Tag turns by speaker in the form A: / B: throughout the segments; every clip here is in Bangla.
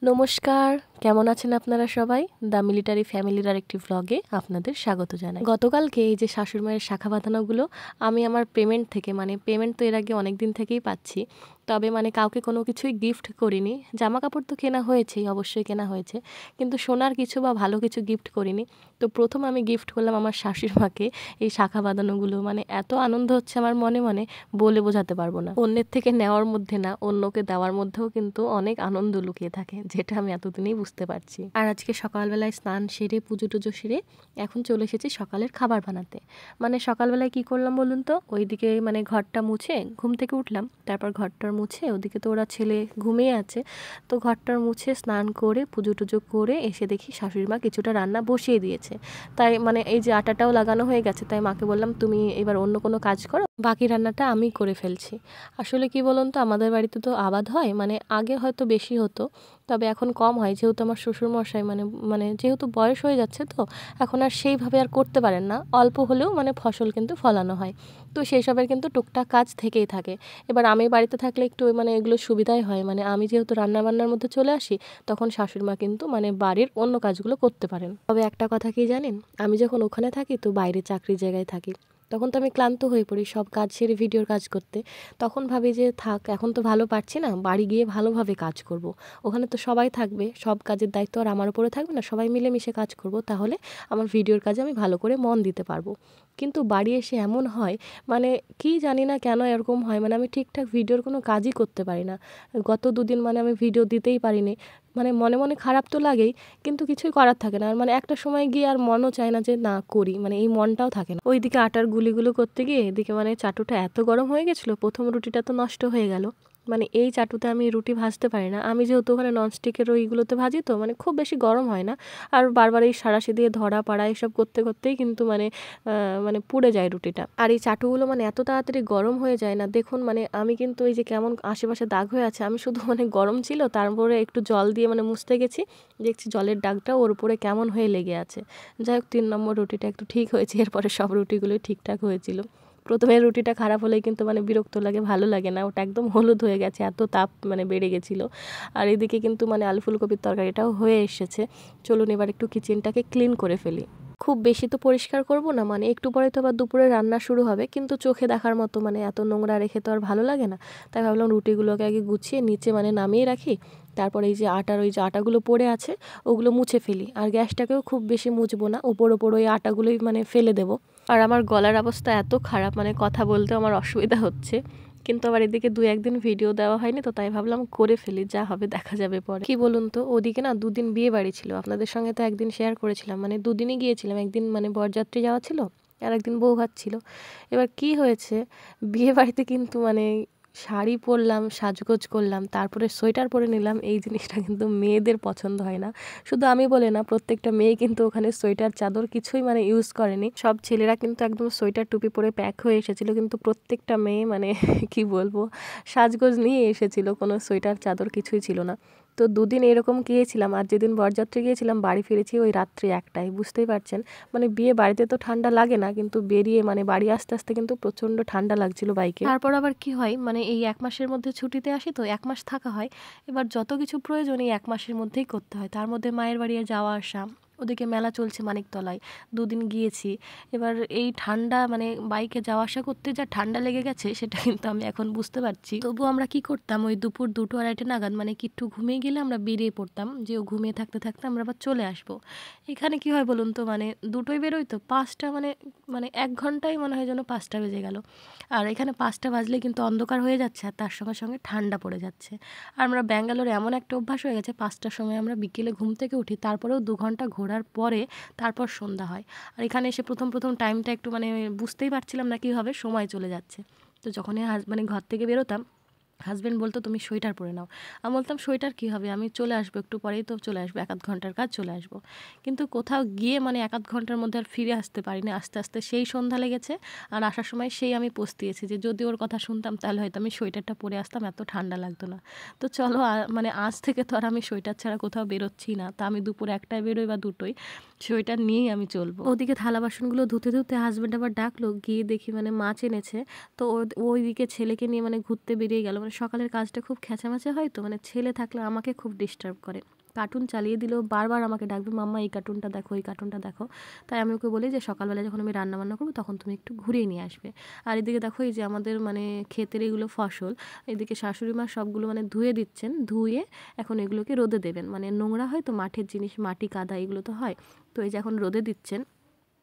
A: নমস্কার, কেমন আছেন আপনারা সবাই? দ্য মিলিটারি ফ্যামিলির আরেকটি ভ্লগে আপনাদের স্বাগত জানাই। গতকালকে এই যে শাশুড়িমায়ের শাখা বাঁধানোগুলো আমি আমার পেমেন্ট থেকে পেমেন্ট তো এর আগে অনেক দিন থেকেই পাচ্ছি, তবে কাউকে কোনো কিছুই গিফট করিনি। জামা কাপড় তো কেনা হয়েছেই, অবশ্যই কেনা হয়েছে, কিন্তু সোনার কিছু বা ভালো কিছু গিফট করিনি। তো প্রথম আমি গিফট করলাম আমার শাশুড়ি মাকে এই শাখা বাঁধানোগুলো। এত আনন্দ হচ্ছে আমার মনে মনে, বলে বোঝাতে পারবো না। অন্যের থেকে নেওয়ার মধ্যে না, অন্যকে দেওয়ার মধ্যেও কিন্তু অনেক আনন্দ লুকিয়ে থাকে, যেটা আমি এতদিনেই বুঝতে পারছি। আর আজকে সকালবেলায় স্নান সেরে পুজো টুজো সেরে এখন চলে এসেছি সকালের খাবার বানাতে। সকালবেলায় কি করলাম বলুন তো, ওইদিকে ঘরটা মুছে ঘুম থেকে উঠলাম, তারপর ঘরটার মুছে, ওদিকে তো ওরা ছেলে ঘুমিয়ে আছে, তো ঘরটার মুছে স্নান করে পুজো টুজো করে এসে দেখি শাশুড়ি মা কিছুটা রান্না বসিয়ে দিয়েছে। তাই এই যে আটাটাও লাগানো হয়ে গেছে, তাই মাকে বললাম তুমি এবার অন্য কোনো কাজ করো, বাকি রান্নাটা আমি করে ফেলছি। আসলে কি বলুন তো, আমাদের বাড়িতে তো আবাদ হয়, আগে হয়তো বেশি হতো, তবে এখন কম হয়, যেহেতু আমার শ্বশুরমশাই যেহেতু বয়স হয়ে যাচ্ছে, তো এখন আর সেইভাবে আর করতে পারেন না। অল্প হলেও ফসল কিন্তু ফলানো হয়, তো সেই সবের কিন্তু টুকটাক কাজ থেকেই থাকে। এবার আমি বাড়িতে থাকলে একটু এগুলো সুবিধাই হয়, আমি যেহেতু রান্নাবান্নার মধ্যে চলে আসি, তখন শাশুড়িমা কিন্তু বাড়ির অন্য কাজগুলো করতে পারেন। তবে একটা কথা কি জানেন, আমি যখন ওখানে থাকি, তো বাইরে চাকরির জায়গায় থাকি, তখন তো আমি ক্লান্ত হয়ে পড়ি সব কাজ সেরে ভিডিওর কাজ করতে। তখন ভাবি যে থাক, এখন তো ভালো পারছি না, বাড়ি গিয়ে ভালোভাবে কাজ করব। ওখানে তো সবাই থাকবে, সব কাজের দায়িত্ব আর আমার উপরে থাকবে না, সবাই মিলেমিশে কাজ করব, তাহলে আমার ভিডিওর কাজে আমি ভালো করে মন দিতে পারবো। কিন্তু বাড়ি এসে এমন হয়, কি জানি না কেন এরকম হয়, আমি ঠিকঠাক ভিডিওর কোনো কাজই করতে পারি না। গত দুদিন আমি ভিডিও দিতেই পারিনি। মনে মনে খারাপ তো লাগেই, কিন্তু কিছুই করার থাকে না। আর একটা সময় গিয়ে আর মনও চায় না যে না করি, এই মনটাও থাকে না। ওইদিকে আটার গুলিগুলো করতে গিয়ে এদিকে চাটুটা এত গরম হয়ে গেছিলো, প্রথম রুটিটা তো নষ্ট হয়ে গেল। এই চাটুতে আমি রুটি ভাজতে পারি না, আমি যেহেতু ওখানে ননস্টিকের ওইগুলোতে ভাজি, তো খুব বেশি গরম হয় না। আর বারবার এই সাঁড়াশি দিয়ে ধরা পাড়া এসব করতে করতেই কিন্তু পুড়ে যায় রুটিটা। আর এই চাটুগুলো এত তাড়াতাড়ি গরম হয়ে যায় না, দেখুন আমি কিন্তু এই যে কেমন আশেপাশে দাগ হয়ে আছে, আমি শুধু গরম ছিল, তারপরে একটু জল দিয়ে মুছতে গেছি, দেখছি জলের দাগটা ওর উপরে কেমন হয়ে লেগে আছে। যাই হোক, 3 নম্বর রুটিটা একটু ঠিক হয়েছে, এরপরে সব রুটিগুলোই ঠিকঠাক হয়েছিল। প্রথমে রুটিটা খারাপ হলেই কিন্তু বিরক্ত লাগে, ভালো লাগে না, ওটা একদম হলুদ হয়ে গেছে, এত তাপ বেড়ে গেছিলো। আর এদিকে কিন্তু আলু ফুলকপির তরকারিটাও হয়ে এসেছে। চলুন এবার একটু কিচেনটাকে ক্লিন করে ফেলি। খুব বেশি তো পরিষ্কার করব না, একটু পরে তো আবার দুপুরে রান্না শুরু হবে, কিন্তু চোখে দেখার মতো এত নোংরা রেখে তো আর ভালো লাগে না। তাই ভাবলাম রুটিগুলোকে আগে গুছিয়ে নিচে নামিয়ে রাখি, তারপর এই যে ওই যে আটাগুলো পড়ে আছে ওগুলো মুছে ফেলি। আর গ্যাসটাকেও খুব বেশি মুছবো না, ওপর ওই আটাগুলোই ফেলে দেবো। আর আমার গলার অবস্থা এত খারাপ, কথা বলতে আমার অসুবিধা হচ্ছে, কিন্তু আবার এদিকে 2-1 দিন ভিডিও দেওয়া হয়নি, তো তাই ভাবলাম করে ফেলি, যা হবে দেখা যাবে পরে। কি বলুন তো, ওদিকে না 2 দিন বিয়ে বাড়ি ছিল, আপনাদের সঙ্গে তো একদিন শেয়ার করেছিলাম, 2 দিনই গিয়েছিলাম। একদিন বরযাত্রী যাওয়া ছিল, আর একদিন বউ ভাত ছিল। এবার কি হয়েছে, বিয়ে বাড়িতে কিন্তু শাড়ি পরলাম, সাজগোজ করলাম, তারপরে সোয়েটার পরে নিলাম, এই জিনিসটা কিন্তু মেয়েদের পছন্দ হয় না। শুধু আমি বলে না, প্রত্যেকটা মেয়ে কিন্তু ওখানে সোয়েটার চাদর কিছুই ইউজ করেনি। সব ছেলেরা কিন্তু একদম সোয়েটার টুপি পরে প্যাক হয়ে এসেছিল, কিন্তু প্রত্যেকটা মেয়ে কি বলবো, সাজগোজ নিয়ে এসেছিল, কোনো সোয়েটার চাদর কিছুই ছিল না। তো 2 দিন এরকম গিয়েছিলাম, আর যেদিন বরযাত্রী গিয়েছিলাম বাড়ি ফিরেছি ওই রাত্রি 1টায়, বুঝতেই পারছেন। বিয়ে বাড়িতে তো ঠান্ডা লাগে না, কিন্তু বেরিয়ে বাড়ি আসতে আসতে কিন্তু প্রচণ্ড ঠান্ডা লাগছিল বাইকে। তারপর আবার কি হয়, এই 1 মাসের মধ্যে ছুটিতে আসি, তো 1 মাস থাকা হয়। এবার যত কিছু প্রয়োজন এই 1 মাসের মধ্যেই করতে হয়, তার মধ্যে মায়ের বাড়ি যাওয়া আসা, ওদিকে মেলা চলছে মানিকতলায়, 2 দিন গিয়েছি। এবার এই ঠান্ডা বাইকে যাওয়া আসা করতে যা ঠান্ডা লেগে গেছে, সেটা কিন্তু আমি এখন বুঝতে পারছি। তবু আমরা কি করতাম, ওই দুপুর 2-2:30 নাগাদ কিট্টু ঘুমিয়ে গেলে আমরা বেরিয়ে পড়তাম, যে ও ঘুমিয়ে থাকতে থাকতে আমরা আবার চলে আসবো। এখানে কি হয় বলুন তো, 2টোয় বেরোই, তো 5টা 1 ঘন্টায় মনে হয় যেন 5টা বেজে গেল। আর এখানে 5টা বাজলে কিন্তু অন্ধকার হয়ে যাচ্ছে, আর তার সঙ্গে সঙ্গে ঠান্ডা পড়ে যাচ্ছে। আর আমরা ব্যাঙ্গালোরে এমন একটা অভ্যাস হয়ে গেছে, 5টার সময় আমরা বিকেলে ঘুম থেকে উঠি, তারপরেও 2 ঘন্টা ঘোরার পরে তারপর সন্ধ্যা হয়। আর এখানে এসে প্রথম টাইমটা একটু বুঝতেই পারছিলাম না কীভাবে সময় চলে যাচ্ছে। তো যখনই ঘর থেকে বেরোতাম, হাজব্যান্ড বলতো তুমি সোয়েটার পরে নাও। আমি বলতাম সোয়েটার কী হবে, আমি চলে আসবো, একটু পরেই তো চলে আসবো, 1-8 ঘন্টার কাজ, চলে আসবো। কিন্তু কোথাও গিয়ে 1-8 ঘন্টার মধ্যে আর ফিরে আসতে পারিনি, আস্তে আস্তে সেই সন্ধ্যা লেগেছে। আর আসার সময় সেই আমি পস্তিয়েছি যে যদি ওর কথা শুনতাম তাহলে হয়তো আমি সোয়েটারটা পরে আসতাম, এত ঠান্ডা লাগতো না। তো চলো আজ থেকে তো আর আমি সোয়েটার ছাড়া কোথাও বেরোচ্ছি না, তা আমি দুপুর 1টায় বেরোই বা 2টোয়, সোয়েটার নিয়েই আমি চলবো। ওদিকে থালা বাসনগুলো ধুতে ধুতে হাজব্যান্ড আবার ডাকলো, গিয়ে দেখি মাছ এনেছে। তো ওইদিকে ছেলেকে নিয়ে ঘুরতে বেরিয়ে গেল, সকালের কাজটা খুব খেঁচামেচা হয়, তো মানে ছেলে থাকলে আমাকে খুব ডিস্টার্ব করে। কার্টুন চালিয়ে দিলেও বারবার আমাকে ডাকবে, মাম্মা এই কার্টুনটা দেখো, এই কার্টুনটা দেখো। তাই আমি ওকে বলি যে সকালবেলা যখন আমি রান্নাবান্না করবো তখন তুমি একটু ঘুরিয়ে নিয়ে আসবে। আর এদিকে দেখো এই যে আমাদের মানে ক্ষেতের এগুলো ফসল, এদিকে শাশুড়ি মা সবগুলো মানে ধুয়ে দিচ্ছেন, ধুয়ে এখন এগুলোকে রোদে দেবেন। মানে নোংরা হয় তো, মাঠের জিনিস, মাটি কাদা এগুলো তো হয়, তো এই যে এখন রোদে দিচ্ছেন।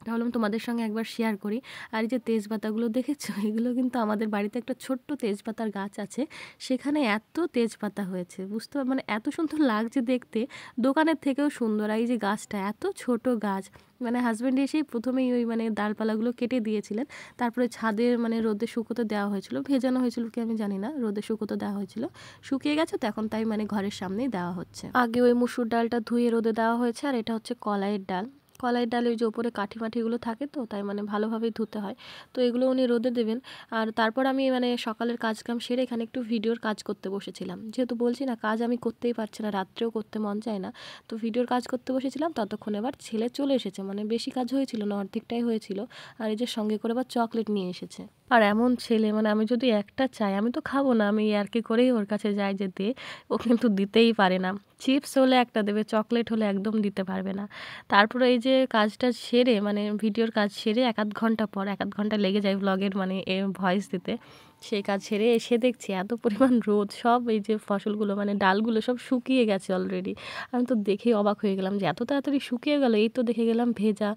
A: ভাবলাম তোমাদের সঙ্গে একবার শেয়ার করি। আর এই যে তেজপাতাগুলো দেখেছো, এগুলো কিন্তু আমাদের বাড়িতে একটা ছোট্ট তেজপাতার গাছ আছে, সেখানে এত তেজপাতা হয়েছে, বুঝতে মানে এত সুন্দর লাগছে দেখতে, দোকানের থেকেও সুন্দর। আর এই যে গাছটা এত ছোট গাছ, মানে হাজব্যান্ড এসেই প্রথমেই ওই মানে ডালপালাগুলো কেটে দিয়েছিলেন, তারপরে ছাদে মানে রোদে শুকোতে দেওয়া হয়েছিল, ভেজানো হয়েছিল কি আমি জানি না, রোদে শুকোতে দেওয়া হয়েছিল, শুকিয়ে গেছে তো এখন তাই মানে ঘরের সামনেই দেওয়া হচ্ছে। আগে ওই মুসুর ডালটা ধুয়ে রোদে দেওয়া হয়েছে, আর এটা হচ্ছে কলাইয়ের ডাল। কলাইয়ের ডালে ওই যে ওপরে কাঠি মাঠিগুলো থাকে, তো তাই মানে ভালোভাবেই ধুতে হয়। তো এগুলো উনি রোদে দেবেন। আর তারপর আমি মানে সকালের কাজকাম সেরে এখানে একটু ভিডিওর কাজ করতে বসেছিলাম, যেহেতু বলছি না কাজ আমি করতেই পারছি না, রাত্রেও করতে মন চায় না, তো ভিডিওর কাজ করতে বসেছিলাম। ততক্ষণ এবার ছেলে চলে এসেছে, মানে বেশি কাজ হয়েছিল না, অর্ধেকটাই হয়েছিল। আর এই যে সঙ্গে করে আবার চকলেট নিয়ে এসেছে। আর এমন ছেলে, মানে আমি যদি একটা চাই আমি তো খাবো না, আমি ইয়ার্কি করেই ওর কাছে যাই যে দে, ও কিন্তু দিতেই পারে না। চিপস হলে একটা দেবে, চকলেট হলে একদম দিতে পারবে না। তারপরে এই যে কাজটা সেরে মানে ভিডিওর কাজ সেরে এক আধ ঘন্টা পর, এক আধ ঘন্টা লেগে যায় ব্লগের মানে ভয়েস দিতে, সেই কাজ সেরে এসে দেখছি এত পরিমাণ রোদ, সব এই যে ফসলগুলো মানে ডালগুলো সব শুকিয়ে গেছে অলরেডি। আমি তো দেখেই অবাক হয়ে গেলাম যে এত তাড়াতাড়ি শুকিয়ে গেল, এই তো দেখে গেলাম ভেজা,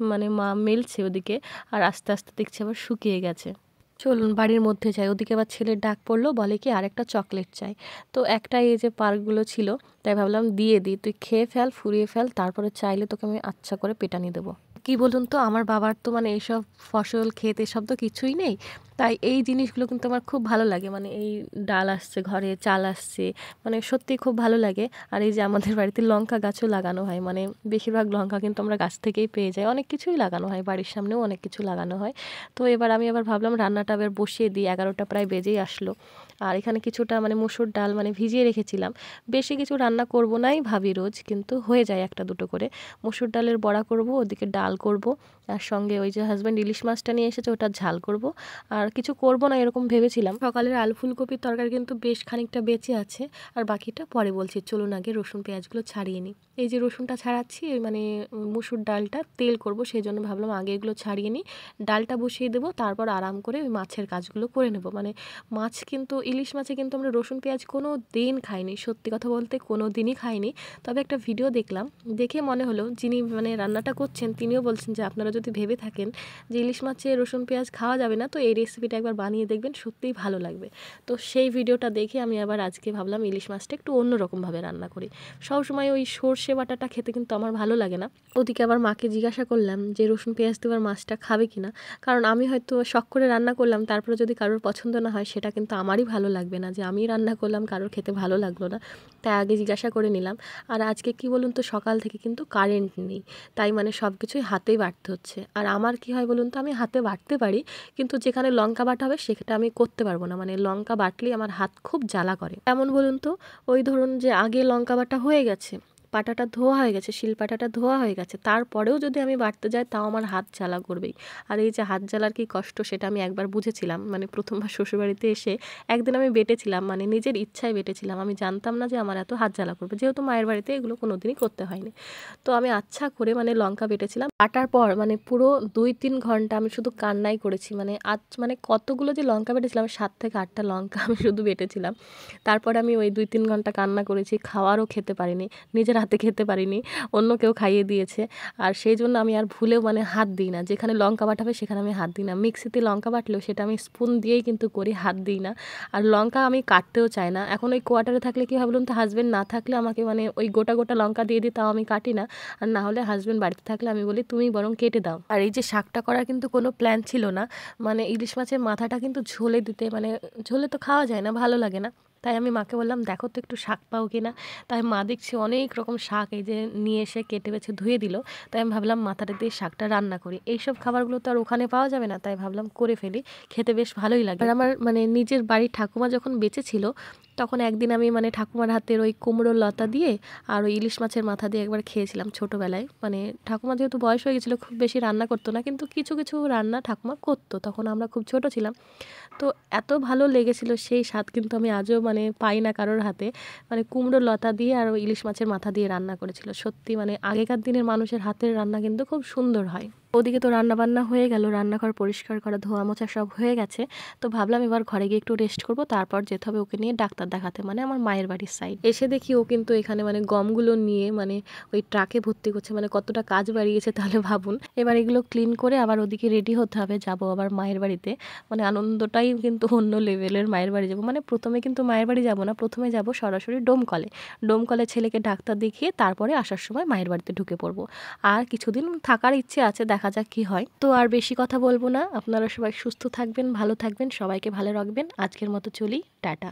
A: মানে মা মেলছে ওদিকে, আর আস্তে আস্তে দেখছি আবার শুকিয়ে গেছে। চলুন বাড়ির মধ্যে যাই, ওদিকে আবার ছেলের ডাক পড়লো, বলে কি আরেকটা চকলেট চাই। তো একটা এই যে পার্কগুলো ছিল, তাই ভাবলাম দিয়ে দিই, তুই খেয়ে ফেল, ফুরিয়ে ফেল, তারপরে চাইলে তোকে আমি আচ্ছা করে পেটানি দেবো। কি বলুন তো, আমার বাবার তো মানে এইসব ফসল ক্ষেত এসব তো কিছুই নেই, তাই এই জিনিসগুলো কিন্তু আমার খুব ভালো লাগে। মানে এই ডাল আসছে ঘরে, চাল আসছে, মানে সত্যি খুব ভালো লাগে। আর এই যে আমাদের বাড়িতে লঙ্কা গাছও লাগানো হয়, মানে বেশিরভাগ লঙ্কা কিন্তু আমরা গাছ থেকেই পেয়ে যাই, অনেক কিছুই লাগানো হয়, বাড়ির সামনেও অনেক কিছু লাগানো হয়। তো এবার আমি আবার ভাবলাম রান্নাটা আবার বসিয়ে দিই, 11টা প্রায় বেজেই আসলো। আর এখানে কিছুটা মানে মুসুর ডাল মানে ভিজিয়ে রেখেছিলাম, বেশি কিছু রান্না করব নাই ভাবি রোজ, কিন্তু হয়ে যায় একটা দুটো করে। মুসুর ডালের বড়া করব, ওদিকে ডাল করব, আর সঙ্গে ওই যে হাজব্যান্ড ইলিশ মাছটা নিয়ে এসেছে ওটা ঝাল করব। আর কিছু করব না এরকম ভেবেছিলাম। সকালের আলু ফুলকপির তরকারি কিন্তু বেশ খানিকটা বেঁচে আছে, আর বাকিটা পরে বলছি। চলুন আগে রসুন পেঁয়াজগুলো ছাড়িয়ে নিই। এই যে রসুনটা ছাড়াচ্ছি, মানে মুসুর ডালটা তেল করব, সেই জন্য ভাবলাম আগে এগুলো ছাড়িয়ে নিই, ডালটা বসিয়ে দেবো, তারপর আরাম করে ওই মাছের কাজগুলো করে নেব। মানে মাছ কিন্তু, ইলিশ মাছে কিন্তু আমরা রসুন পেঁয়াজ কোনো দিন খাইনি, সত্যি কথা বলতে কোনো দিনই খাইনি। তবে একটা ভিডিও দেখলাম, দেখে মনে হলো যিনি মানে রান্নাটা করছেন তিনিও বলছেন যে আপনারা যদি ভেবে থাকেন যে ইলিশ মাছে রসুন পেঁয়াজ খাওয়া যাবে না, তো এই রেসিপিটা একবার বানিয়ে দেখবেন, সত্যিই ভালো লাগবে। তো সেই ভিডিওটা দেখে আমি আবার আজকে ভাবলাম ইলিশ মাছটা একটু অন্যরকমভাবে রান্না করি। সবসময় ওই সর্ষে বাটাটা খেতে কিন্তু আমার ভালো লাগে না। ওদিকে আবার মাকে জিজ্ঞাসা করলাম যে রসুন পেঁয়াজ দেওয়ার মাছটা খাবে কিনা, কারণ আমি হয়তো শখ করে রান্না করলাম, তারপরে যদি কারোর পছন্দ না হয় সেটা কিন্তু আমারই ভালো লাগবে না, যে আমি রান্না করলাম কারোর খেতে ভালো লাগলো না, তাই আগে জিজ্ঞাসা করে নিলাম। আর আজকে কি বলুন তো, সকাল থেকে কিন্তু কারেন্ট নেই, তাই মানে সব কিছুই হাতেই বাটতে হচ্ছে। আর আমার কি হয় বলুন তো, আমি হাতে বাটতে পারি, কিন্তু যেখানে লঙ্কা বাটা হবে সেটা আমি করতে পারবো না, মানে লঙ্কা বাটলেই আমার হাত খুব জ্বালা করে। এমন বলুন তো, ওই ধরুন যে আগে লঙ্কা বাটা হয়ে গেছে, পাটাটা ধোয়া হয়ে গেছে, শিলপাটাটা ধোয়া হয়ে গেছে, তারপরেও যদি আমি বাটতে যাই তাও আমার হাত জ্বালা করবেই। আর এই যে হাত জ্বালার কি কষ্ট সেটা আমি একবার বুঝেছিলাম, মানে প্রথমবার শ্বশুরবাড়িতে এসে একদিন আমি বেটেছিলাম, মানে নিজের ইচ্ছায় বেটেছিলাম, আমি জানতাম না যে আমার এত হাত জ্বালা করবে, যেহেতু মায়ের বাড়িতে এগুলো কোনোদিনই করতে হয়নি। তো আমি আচ্ছা করে মানে লঙ্কা বেটেছিলাম, বাটার পর মানে পুরো 2-3 ঘন্টা আমি শুধু কান্নাই করেছি। মানে আজ মানে কতগুলো যে লঙ্কা বেটেছিলাম, 7 থেকে 8টা লঙ্কা আমি শুধু বেটেছিলাম। তারপর আমি ওই 2-3 ঘন্টা কান্না করেছি, খাওয়ারও খেতে পারিনি, নিজের হাতে খেতে পারিনি, অন্য কেউ খাইয়ে দিয়েছে। আর সেই জন্য আমি আর ভুলেও মানে হাত দিই না, যেখানে লঙ্কা বাটাবে সেখানে আমি হাত দিই না। মিক্সিতে লঙ্কা বাটলেও সেটা আমি স্পুন দিয়েই কিন্তু করি, হাত দিই না। আর লঙ্কা আমি কাটতেও চাই না। এখন ওই কোয়ার্টারে থাকলে কী ভাবলুন তো, হাজব্যান্ড না থাকলে আমাকে মানে ওই গোটা গোটা লঙ্কা দিয়ে দিই, তাও আমি কাটি না। আর না হলে হাজব্যান্ড বাড়িতে থাকলে আমি বলি তুমি বরং কেটে দাও। আর এই যে শাকটা করার কিন্তু কোনো প্ল্যান ছিল না, মানে ইলিশ মাছের মাথাটা কিন্তু ঝোলে দিতে, মানে ঝোলে তো খাওয়া যায় না, ভালো লাগে না, তাই আমি মাকে বললাম দেখো তো একটু শাক পাও কিনা। তাই মা দেখছি অনেক রকম শাক এই যে নিয়ে এসে কেটে বেছে ধুয়ে দিল। তাই আমি ভাবলাম মাথাটা দিয়ে শাকটা রান্না করি। এইসব খাবারগুলো তো আর ওখানে পাওয়া যাবে না, তাই ভাবলাম করে ফেলি, খেতে বেশ ভালোই লাগে। আর আমার মানে নিজের বাড়ির ঠাকুমা যখন বেঁচে ছিল তখন একদিন আমি মানে ঠাকুমার হাতের ওই কুমড়োর লতা দিয়ে আর ওই ইলিশ মাছের মাথা দিয়ে একবার খেয়েছিলাম ছোটোবেলায়। মানে ঠাকুমা যেহেতু বয়স হয়ে গেছিলো খুব বেশি রান্না করতো না, কিন্তু কিছু কিছু রান্না ঠাকুমা করতো, তখন আমরা খুব ছোট ছিলাম। তো এত ভালো লেগেছিল সেই স্বাদ কিন্তু আমি আজও মানে পাই না কারোর হাতে। মানে কুমড়োর লতা দিয়ে আর ওই ইলিশ মাছের মাথা দিয়ে রান্না করেছিল। সত্যি মানে আগেকার দিনের মানুষের হাতের রান্না কিন্তু খুব সুন্দর হয়। ওদিকে তো রান্নাবান্না হয়ে গেল, রান্নাঘর পরিষ্কার করা ধোয়া মোছা সব হয়ে গেছে। তো ভাবলাম এবার ঘরে গিয়ে একটু রেস্ট করব, তারপর যেতে হবে ওকে নিয়ে ডাক্তার দেখাতে, মানে আমার মায়ের বাড়ির সাইড। এসে দেখি ও কিন্তু এখানে মানে গমগুলো নিয়ে মানে ওই ট্রাকে ভর্তি করছে, মানে কতটা কাজ বাড়িয়েছে তাহলে ভাবুন। এবার এগুলো ক্লিন করে আবার ওদিকে রেডি হতে হবে, যাব আবার মায়ের বাড়িতে। মানে আনন্দটাই কিন্তু অন্য লেভেলের, মায়ের বাড়ি যাব। মানে প্রথমে কিন্তু মায়ের বাড়ি যাব না, প্রথমে যাব সরাসরি ডোমকলে। ডোমকলে ছেলেকে ডাক্তার দেখিয়ে তারপরে আসার সময় মায়ের বাড়িতে ঢুকে পড়বো। আর কিছুদিন থাকার ইচ্ছে আছে, দেখা যাক কি হয়। তো আর বেশি কথা বলবো না, আপনারা সবাই সুস্থ থাকবেন, ভালো থাকবেন, সবাইকে ভালো রাখবেন। আজকের মতো চলি, টাটা।